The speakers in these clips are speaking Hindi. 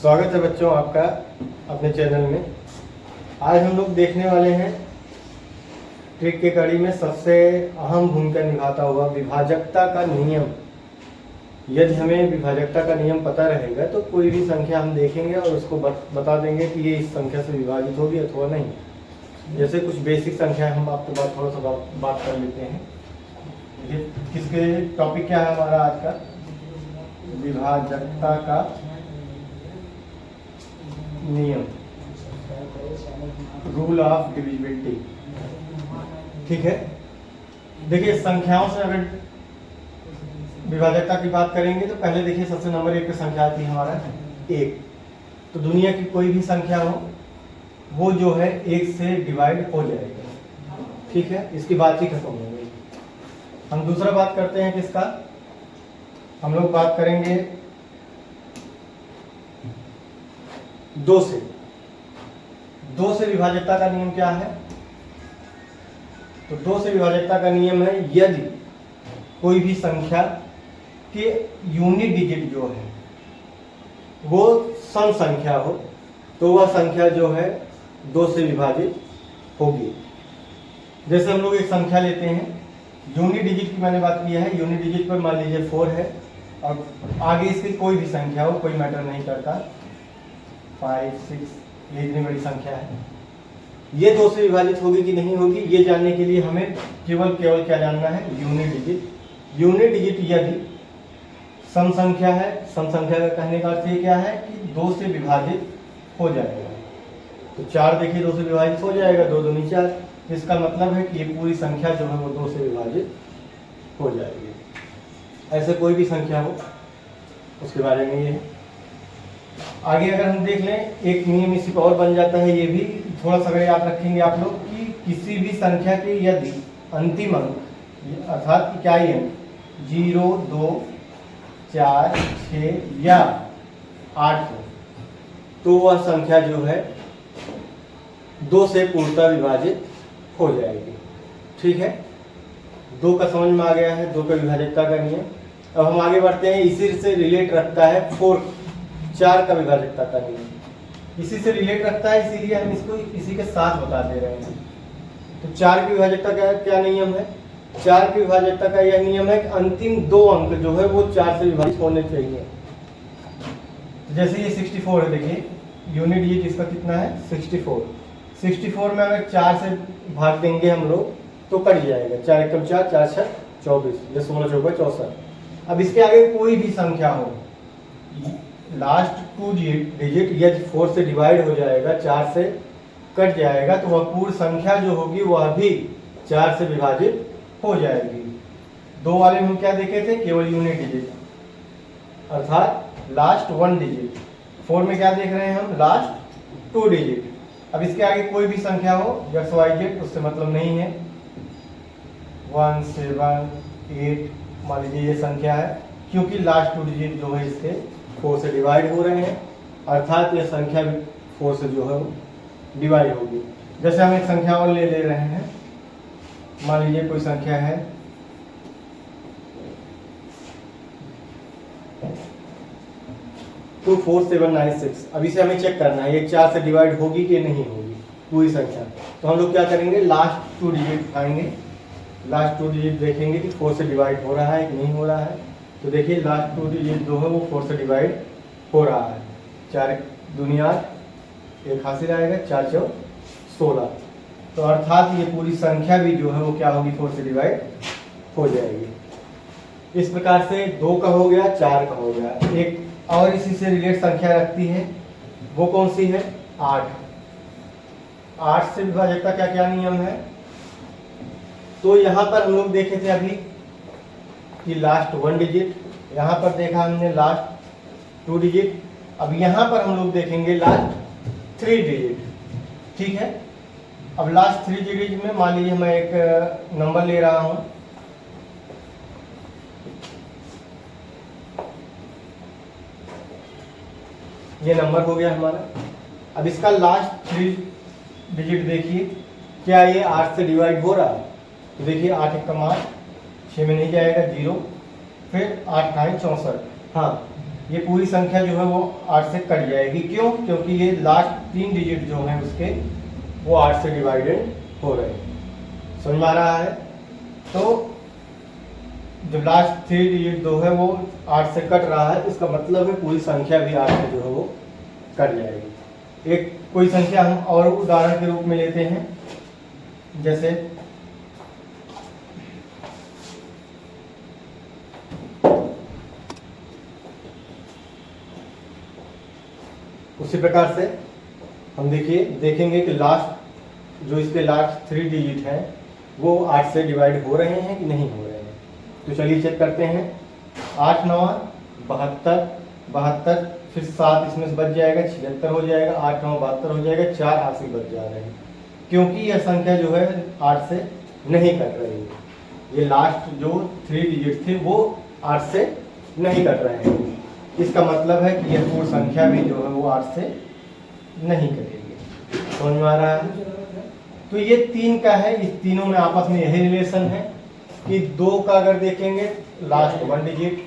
स्वागत है बच्चों आपका अपने चैनल में। आज हम लोग देखने वाले हैं ट्रिक के कड़ी में सबसे अहम भूमिका निभाता हुआ विभाजकता का नियम। यदि हमें विभाजकता का नियम पता रहेगा तो कोई भी संख्या हम देखेंगे और उसको बता देंगे कि ये इस संख्या से विभाजित होगी अथवा नहीं। जैसे कुछ बेसिक संख्या हम आपके बाद थोड़ा सा बात कर लेते हैं। देखिए किसके टॉपिक क्या है हमारा आज का, विभाजकता का नियम, रूल ऑफ डिविजिबिलिटी। ठीक है, देखिए संख्याओं से अगर विभाजकता की बात करेंगे तो पहले देखिए सबसे नंबर 1 पे संख्या आती है हमारा 1। तो दुनिया की कोई भी संख्या हो वो जो है 1 से डिवाइड हो जाएगा। ठीक है, इसकी बात ही खत्म हो गई। हम दूसरा बात करते हैं किसका, हम लोग बात करेंगे 2 से। 2 से विभाजकता का नियम क्या है? तो 2 से विभाजकता का नियम है यदि कोई भी संख्या के यूनिट डिजिट जो है वो सम संख्या हो तो वह संख्या जो है 2 से विभाजित होगी। जैसे हम लोग एक संख्या लेते हैं, यूनिट डिजिट की मैंने बात की है, यूनिट डिजिट पर मान लीजिए 4 है और आगे इसकी कोई भी संख्या हो, कोई मैटर नहीं करता, 5, 6, ये इतनी बड़ी संख्या है। ये 2 से विभाजित होगी कि नहीं होगी ये जानने के लिए हमें केवल क्या जानना है, यूनिट डिजिट। यूनिट डिजिट यदि सम संख्या है, सम संख्या का कहने का अर्थ ये क्या है कि 2 से विभाजित हो जाएगा। तो 4 देखिए 2 से विभाजित हो जाएगा, 2 दूनी 4। इसका मतलब है कि ये पूरी संख्या जो है वो 2 से विभाजित हो जाएगी। ऐसे कोई भी संख्या हो उसके बारे में ये है। आगे अगर हम देख लें एक नियम इसी पर और बन जाता है, ये भी थोड़ा सा अगर याद रखेंगे आप लोग कि किसी भी संख्या के यदि अंतिम अंक अर्थात इकाई अंक 0, 2, 4, 6 या 8 हो तो वह संख्या जो है 2 से पूर्णतः विभाजित हो जाएगी। ठीक है, 2 का समझ में आ गया है, 2 का विभाजकता का नियम। अब हम आगे बढ़ते हैं, इसी से रिलेट रखता है 4 का विभाजकता का नियम। इसी से रिलेट रखता है, इसीलिए हम इसको इसी के साथ बता दे रहे हैं। तो 4 की विभाजकता का क्या नियम है? 4 की विभाजकता का यह नियम है कि अंतिम 2 अंक जो है वो 4 से विभाजित होने चाहिए। जैसे ये 64 है, देखिए यूनिट डिजिट इसका कितना है 64। 64 में अगर 4 से भाग देंगे हम लोग तो कट जाएगा, 4 एकम 4, 4 6 24, या 16 चौका 64। अब इसके आगे कोई भी संख्या हो, लास्ट 2 डिजिट यदि 4 से डिवाइड हो जाएगा, 4 से कट जाएगा, तो वह पूर्ण संख्या जो होगी वह भी 4 से विभाजित हो जाएगी। 2 वाले में हम क्या देखे थे, केवल यूनिट डिजिट अर्थात लास्ट 1 डिजिट। 4 में क्या देख रहे हैं हम, लास्ट 2 डिजिट। अब इसके आगे कोई भी संख्या हो एक्स वाई जेड उससे मतलब नहीं है, 1, 7, 8 मान लीजिए ये संख्या है, क्योंकि लास्ट 2 डिजिट जो है इसके 4 से डिवाइड हो रहे हैं, अर्थात ये संख्या 4 से जो है डिवाइड होगी। जैसे हम एक संख्या और ले रहे हैं, मान लीजिए कोई संख्या है 24796। अब इसे हमें चेक करना है ये 4 से डिवाइड होगी कि नहीं होगी पूरी संख्या। तो हम लोग क्या करेंगे, लास्ट 2 डिजिट आएंगे, लास्ट 2 डिजिट देखेंगे कि 4 से डिवाइड हो रहा है कि नहीं हो रहा है। तो देखिए लास्ट 2 डिजिट जो है वो 4 से डिवाइड हो रहा है, 4 दूनी 8, 1 हासिल आएगा, 4 4 16। तो अर्थात ये पूरी संख्या भी जो है वो क्या होगी, 4 से डिवाइड हो जाएगी। इस प्रकार से 2 का हो गया, 4 का हो गया। एक और इसी से रिलेट संख्या रखती है, वो कौन सी है, 8। 8 से विभाजकता क्या क्या नियम है? तो यहाँ पर हम लोग देखे थे अभी कि लास्ट 1 डिजिट, यहाँ पर देखा हमने लास्ट 2 डिजिट, अब यहाँ पर हम लोग देखेंगे लास्ट 3 डिजिट। ठीक है, अब लास्ट 3 डिजिट में मान लीजिए मैं एक नंबर ले रहा हूँ, ये नंबर हो गया हमारा। अब इसका लास्ट 3 डिजिट देखिए, क्या ये 8 से डिवाइड हो रहा है? तो देखिए 8 एकम 8, 6 में नहीं जाएगा 0, फिर 8 9 64। हाँ, ये पूरी संख्या जो है वो 8 से कट जाएगी। क्यों? क्योंकि ये लास्ट 3 डिजिट जो हैं उसके वो 8 से डिवाइडेड हो रहे हैं। समझ में आ रहा है? तो जो लास्ट 3 डिजिट जो है वो 8 से कट रहा है, इसका मतलब है पूरी संख्या भी 8 से जो है वो कट जाएगी। एक कोई संख्या हम और उदाहरण के रूप में लेते हैं, जैसे उसी प्रकार से हम देखेंगे कि लास्ट जो इसके लास्ट 3 डिजिट हैं वो 8 से डिवाइड हो रहे हैं कि नहीं हो रहे हैं। तो चलिए चेक करते हैं। 8 9 72, 72 फिर 7 इसमें से बच जाएगा, 76 हो जाएगा, 8 9 72 हो जाएगा, 4 80 बच जा रहे हैं, क्योंकि यह संख्या जो है 8 से नहीं कट रही है। ये लास्ट जो 3 डिजिट थे वो 8 से नहीं कट रहे हैं। इसका मतलब है कि यह पूर्ण संख्या भी जो है वो 8 से नहीं कटेगी। समझ में आ रहा है? तो ये 3 का है, इस तीनों में आपस में यही रिलेशन है कि 2 का अगर देखेंगे लास्ट 1 डिजिट,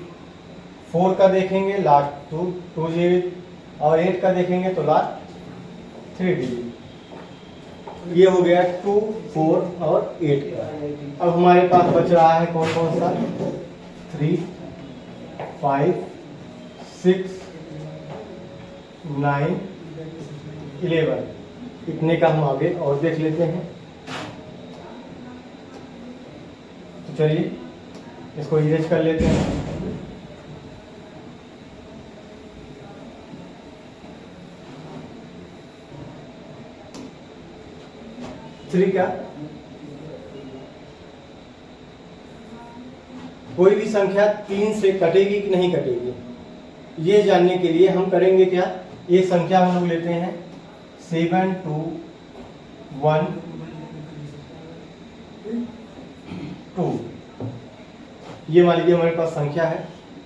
4 का देखेंगे लास्ट 2 डिजिट, और 8 का देखेंगे तो लास्ट 3 डिजिट। ये हो गया 2 4 और 8 का। अब हमारे पास बच रहा है कौन कौन सा? 3 5 6 9 11। इतने का हम आगे और देख लेते हैं। तो चलिए इसको इरेज कर लेते हैं। थ्री क्या? कोई भी संख्या 3 से कटेगी कि नहीं कटेगी, ये जानने के लिए हम करेंगे क्या? ये संख्या हम लोग लेते हैं 7 2 1 2। ये मान लीजिए हमारे पास संख्या है।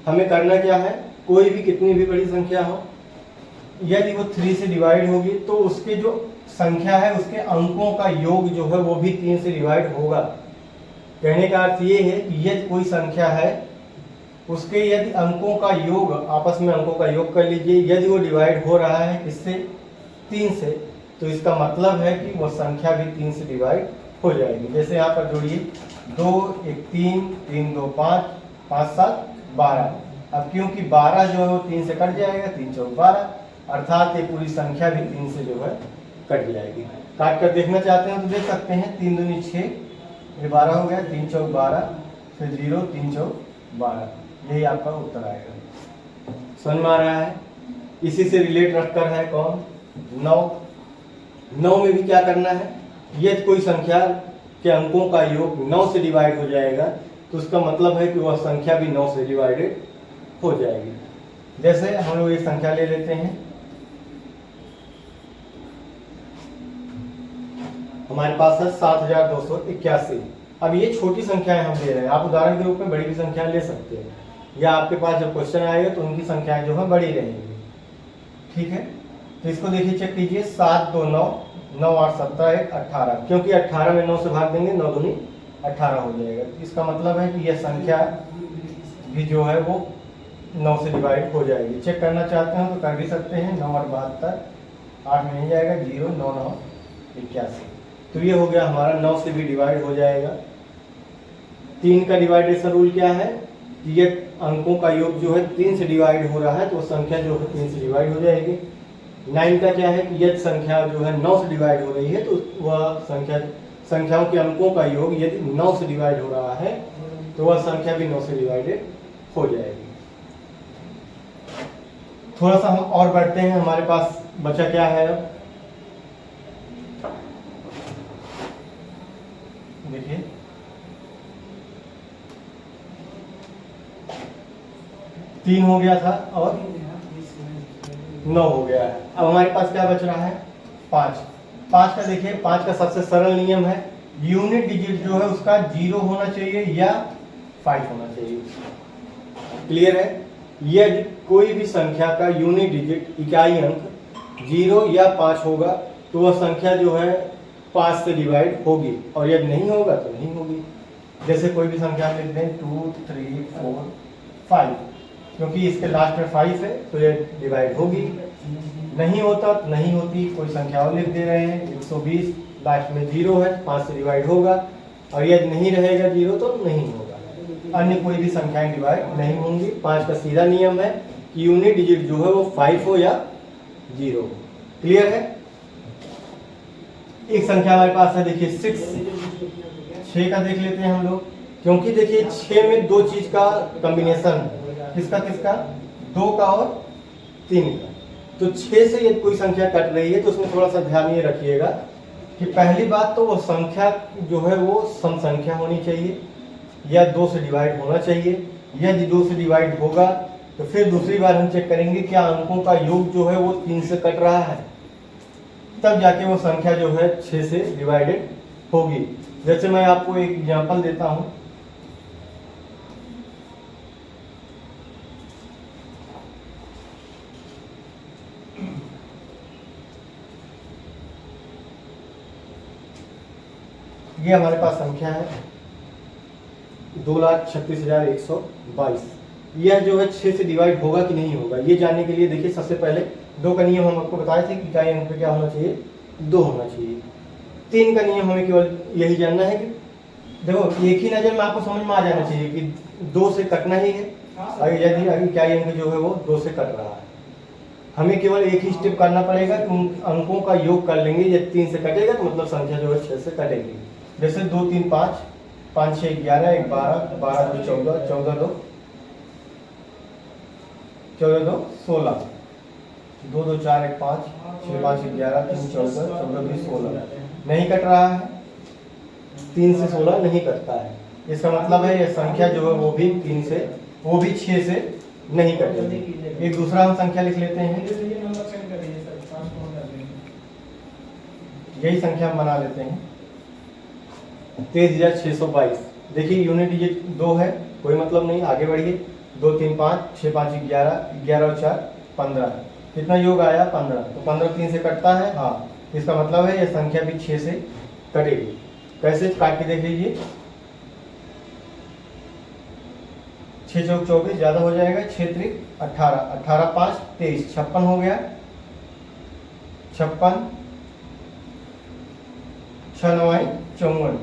हमें करना क्या है? कोई भी कितनी भी बड़ी संख्या हो, यदि वो 3 से डिवाइड होगी तो उसके जो संख्या है उसके अंकों का योग जो है वो भी 3 से डिवाइड होगा। कहने का अर्थ ये है कि यदि कोई संख्या है उसके यदि अंकों का योग, आपस में अंकों का योग कर लीजिए, यदि वो डिवाइड हो रहा है किससे? 3 से, तो इसका मतलब है कि वह संख्या भी 3 से डिवाइड हो जाएगी। जैसे यहाँ पर जोड़िए 2 1 3 3 2 5 5 7 12। अब क्योंकि 12 जो है वो 3 से कट जाएगा, 3 4 12, अर्थात ये पूरी संख्या भी 3 से जो है कट जाएगी। काट कर देखना चाहते हैं तो देख सकते हैं। 3 दूनी 6, ये 12 हो गया, 3 चौक 12, फिर 0 3 चौक 12, यही आपका उत्तर आएगा। समझ में आ रहा है? इसी से रिलेट रखकर है कौन? 9। 9 में भी क्या करना है? यदि कोई संख्या के अंकों का योग 9 से डिवाइड हो जाएगा तो उसका मतलब है कि वह संख्या भी 9 से डिवाइडेड हो जाएगी। जैसे हम लोग एक संख्या ले लेते हैं, हमारे पास है 7281। अब ये छोटी संख्याएं हम ले रहे हैं, आप उदाहरण के रूप में बड़ी भी संख्याएं ले सकते हैं, या आपके पास जब क्वेश्चन आएगा तो उनकी संख्याएं जो है बड़ी रहेंगी। ठीक है, तो इसको देखिए, चेक कीजिए। 7 2 9 9 8 17 1 18, क्योंकि 18 में 9 से भाग देंगे 9 दूनी 18 हो जाएगा। इसका मतलब है कि यह संख्या भी जो है वो 9 से डिवाइड हो जाएगी। चेक करना चाहते हैं तो कर भी सकते हैं। 9 और 72, 8 में नहीं जाएगा, 0 9 9 81। तो ये हो गया हमारा 9 से भी डिवाइड हो जाएगा। 3 का डिवाइडेशन रूल क्या है? ये अंकों का योग जो है 3 से डिवाइड हो रहा है तो वो संख्या जो है 3 से डिवाइड हो जाएगी। 9 का क्या है कि यदि संख्या जो है 9 से डिवाइड हो रही है तो वह संख्याओं के अंकों का योग यदि 9 से डिवाइड हो रहा है तो वह संख्या भी 9 से डिवाइडेड हो जाएगी। थोड़ा सा हम और बढ़ते हैं। हमारे पास बचा क्या है? अब देखिए, 3 हो गया था और 9 हो गया है। अब हमारे पास क्या बच रहा है? 5। 5 का देखिए, 5 का सबसे सरल नियम है, यूनिट डिजिट जो है उसका 0 होना चाहिए या 5 होना चाहिए। क्लियर है? यदि कोई भी संख्या का यूनिट डिजिट इकाई अंक 0 या 5 होगा तो वह संख्या जो है 5 से डिवाइड होगी, और यदि नहीं होगा तो नहीं होगी। जैसे कोई भी संख्या लिख दें 2 3 4 5, क्योंकि इसके लास्ट में 5 है तो ये डिवाइड होगी, नहीं होता तो नहीं होती, कोई संख्या और लिख दे रहे हैं 120 लास्ट में 0 है 5 से डिवाइड होगा, और यदि नहीं रहेगा 0 तो नहीं होगा, अन्य कोई भी संख्याएं डिवाइड नहीं होंगी। 5 का सीधा नियम है कि यूनिट डिजिट जो है वो 5 हो या 0 हो। क्लियर है? एक संख्या हमारे पास है, देखिए 6 का देख लेते हैं हम लोग, क्योंकि देखिए 6 में दो चीज का कॉम्बिनेशन है, किसका किसका, 2 का और 3 का। तो 6 से यदि कोई संख्या कट रही है तो उसमें थोड़ा सा ध्यान ये रखिएगा कि पहली बात तो वो संख्या जो है वो सम संख्या होनी चाहिए या 2 से डिवाइड होना चाहिए। यदि 2 से डिवाइड होगा तो फिर दूसरी बार हम चेक करेंगे क्या अंकों का योग जो है वो 3 से कट रहा है, तब जाके वो संख्या जो है 6 से डिवाइडेड होगी। जैसे मैं आपको एक एग्जांपल देता हूं, ये हमारे पास संख्या है 2,36,122। यह जो है 6 से डिवाइड होगा कि नहीं होगा, ये जानने के लिए देखिए सबसे पहले 2 का नियम हम आपको बताए थे कि इकाई अंक पे क्या होना चाहिए, 2 होना चाहिए। 3 का नियम हमें केवल यही जानना है कि देखो एक ही नजर में आपको समझ में आ जाना चाहिए कि 2 से कटना ही है, और यदि इकाई अंक जो है वो 2 से कट रहा है, हमें केवल एक ही स्टेप करना पड़ेगा कि उन अंकों का योग कर लेंगे। यदि 3 से कटेगा तो मतलब संख्या जो है 6 से कटेगी। जैसे 2 3 5, 5 6 11, 1 12, 12 2 14, 14 2 14 2 16, 2 2 4 1 5, 6 5 11, 3 14, 14 2 16। नहीं कट रहा है, 3 से 16 नहीं कटता है, इसका मतलब है यह संख्या जो है वो भी 3 से, वो भी 6 से नहीं कटेगी। एक दूसरा हम संख्या लिख लेते हैं, यही संख्या हम बना लेते हैं 23,622। देखिए यूनिट डिजिट 2 है, कोई मतलब नहीं, आगे बढ़िए। 2 3 5, 6 5 11, 11 और 4 15, कितना योग आया 15, तो 15 3 से कटता है, हाँ, इसका मतलब है यह संख्या भी 6 से कटेगी। कैसे काट के देख लीजिए, 6 चौक 24 ज्यादा हो जाएगा, 6 त्रिक 18, 18 5 23, 56 हो गया, 56, 6 9 54,